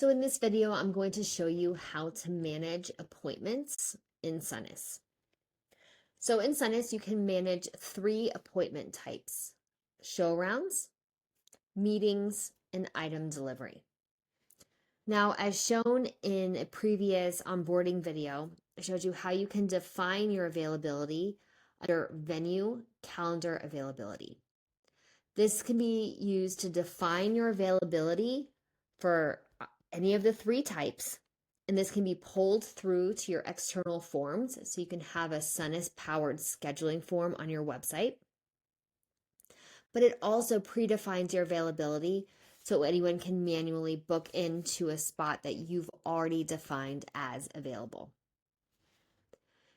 So in this video, I'm going to show you how to manage appointments in Sonas. So in Sonas, you can manage 3 appointment types: show rounds, meetings, and item delivery. Now, as shown in a previous onboarding video, I showed you how you can define your availability under venue calendar availability. This can be used to define your availability for any of the 3 types, and this can be pulled through to your external forms, so you can have a Sonas powered scheduling form on your website. But it also predefines your availability so anyone can manually book into a spot that you've already defined as available.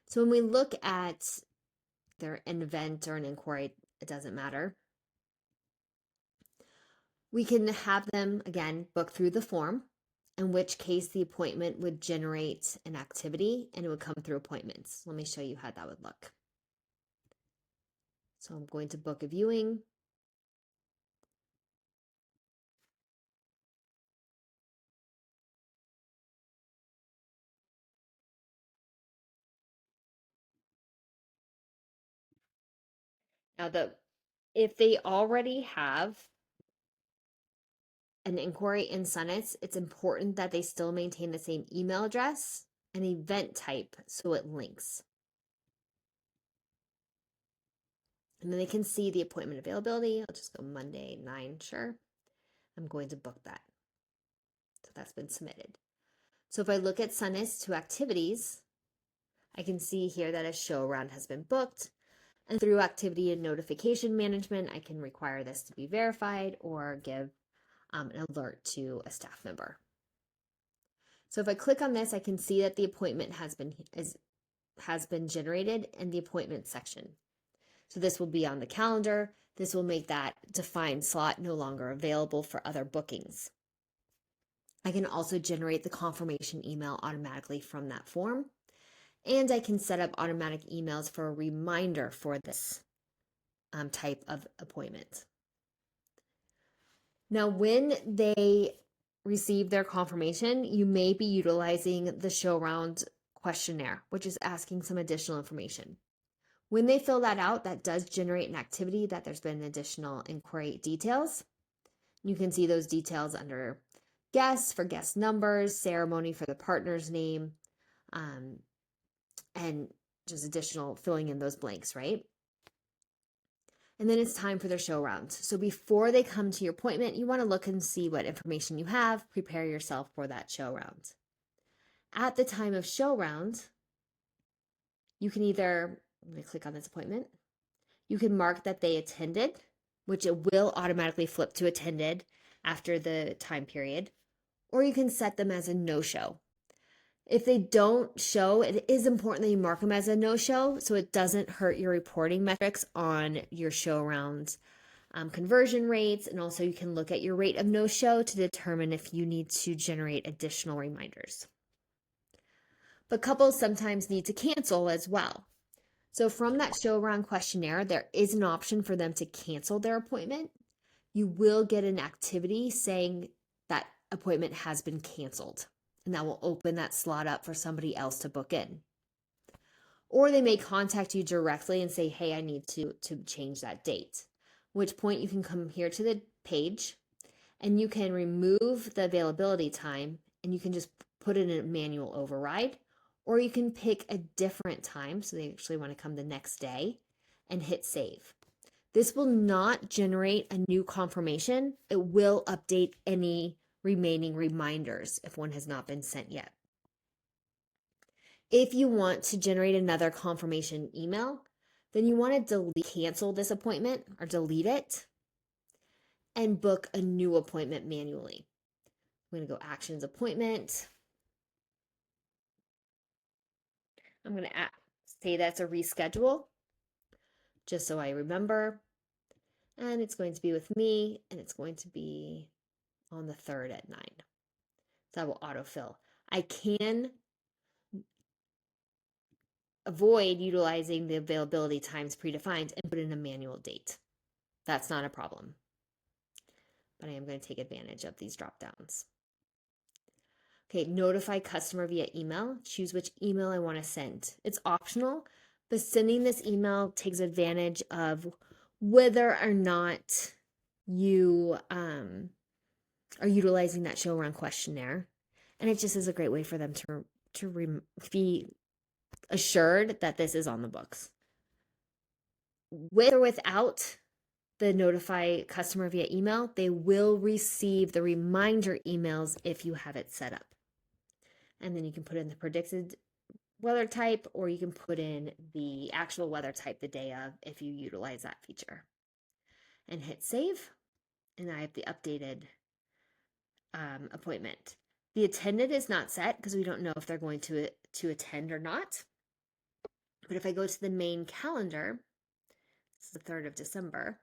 So when we look at an event or an inquiry, it doesn't matter. We can have them, again, book through the form, in which case the appointment would generate an activity and it would come through appointments. Let me show you how that would look. So I'm going to book a viewing. Now, if they already have an inquiry in Sonas, it's important that they still maintain the same email address and event type so it links. And then they can see the appointment availability. I'll just go Monday 9, sure. I'm going to book that. So that's been submitted. So if I look at Sonas to activities, I can see here that a show round has been booked. And through activity and notification management, I can require this to be verified or give an alert to a staff member. So if I click on this, I can see that the appointment has been generated in the appointment section. So this will be on the calendar. This will make that defined slot no longer available for other bookings. I can also generate the confirmation email automatically from that form. And I can set up automatic emails for a reminder for this type of appointment. Now, when they receive their confirmation, you may be utilizing the Showround questionnaire, which is asking some additional information. When they fill that out, that does generate an activity that there's been additional inquiry details. You can see those details under guests for guest numbers, ceremony for the partner's name, and just additional filling in those blanks, right? And then it's time for their show round. So before they come to your appointment, you want to look and see what information you have, prepare yourself for that show round. At the time of show round, you can either, I'm going to click on this appointment, you can mark that they attended, which it will automatically flip to attended after the time period, or you can set them as a no-show. If they don't show, it is important that you mark them as a no-show so it doesn't hurt your reporting metrics on your show rounds conversion rates, and also you can look at your rate of no-show to determine if you need to generate additional reminders. But couples sometimes need to cancel as well. So from that show round questionnaire, there is an option for them to cancel their appointment. You will get an activity saying that appointment has been canceled, and that will open that slot up for somebody else to book in. Or they may contact you directly and say, hey, I need to change that date, at which point you can come here to the page and you can remove the availability time and you can just put in a manual override, or you can pick a different time, so they actually want to come the next day, and hit save. This will not generate a new confirmation. It will update any remaining reminders if one has not been sent yet. If you want to generate another confirmation email, then you want to cancel this appointment or delete it and book a new appointment manually. I'm going to go actions appointment. I'm going to say that's a reschedule just so I remember. And it's going to be with me, and it's going to be on the 3rd at 9. So that will autofill. I can avoid utilizing the availability times predefined and put in a manual date. That's not a problem. But I am going to take advantage of these drop downs. Okay, notify customer via email. Choose which email I want to send. It's optional, but sending this email takes advantage of whether or not you are utilizing that show around questionnaire. And it just is a great way for them be assured that this is on the books. With or without the notify customer via email, they will receive the reminder emails if you have it set up. And then you can put in the predicted weather type, or you can put in the actual weather type the day of if you utilize that feature. And hit save. And I have the updated appointment. The attendant is not set because we don't know if they're going to attend or not. But if I go to the main calendar, it's the 3rd of December.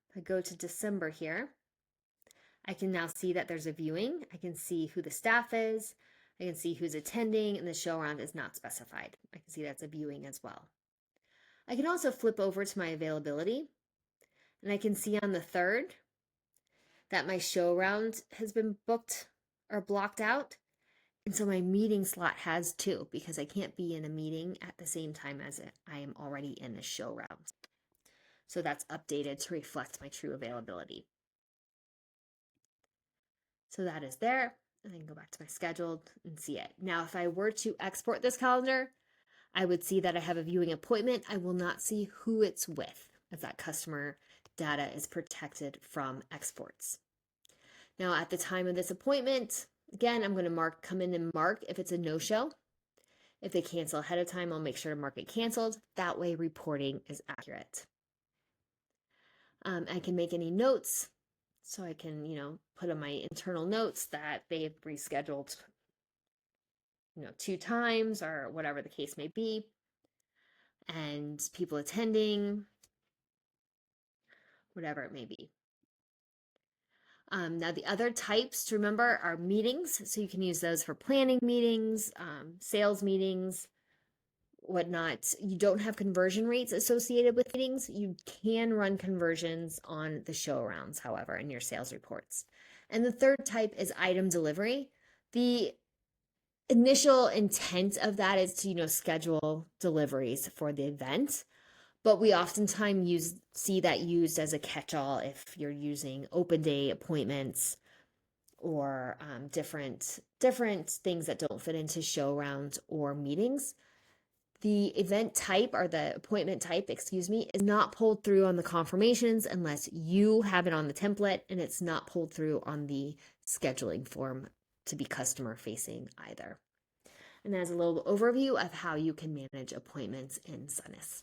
If I go to December here, I can now see that there's a viewing. I can see who the staff is. I can see who's attending, and the show round is not specified. I can see that's a viewing as well. I can also flip over to my availability, and I can see on the 3rd that my show round has been booked or blocked out. And so my meeting slot has too, because I can't be in a meeting at the same time as I am already in a show round. So that's updated to reflect my true availability. So that is there. And I can go back to my scheduled and see it. Now, if I were to export this calendar, I would see that I have a viewing appointment. I will not see who it's with, as that customer data is protected from exports. Now, at the time of this appointment, again, I'm going to come in and mark if it's a no-show. If they cancel ahead of time, I'll make sure to mark it canceled. That way, reporting is accurate. I can make any notes. So I can, put on my internal notes that they've rescheduled, 2 times or whatever the case may be. And people attending, whatever it may be. Now, the other types to remember are meetings. So you can use those for planning meetings, sales meetings, whatnot. You don't have conversion rates associated with meetings. You can run conversions on the show rounds, however, in your sales reports. And the third type is item delivery. The initial intent of that is to, schedule deliveries for the event. But we oftentimes see that used as a catch-all if you're using open day appointments or different things that don't fit into show rounds or meetings. The event type, or the appointment type, is not pulled through on the confirmations unless you have it on the template, and it's not pulled through on the scheduling form to be customer facing either. And that's a little overview of how you can manage appointments in Sonas.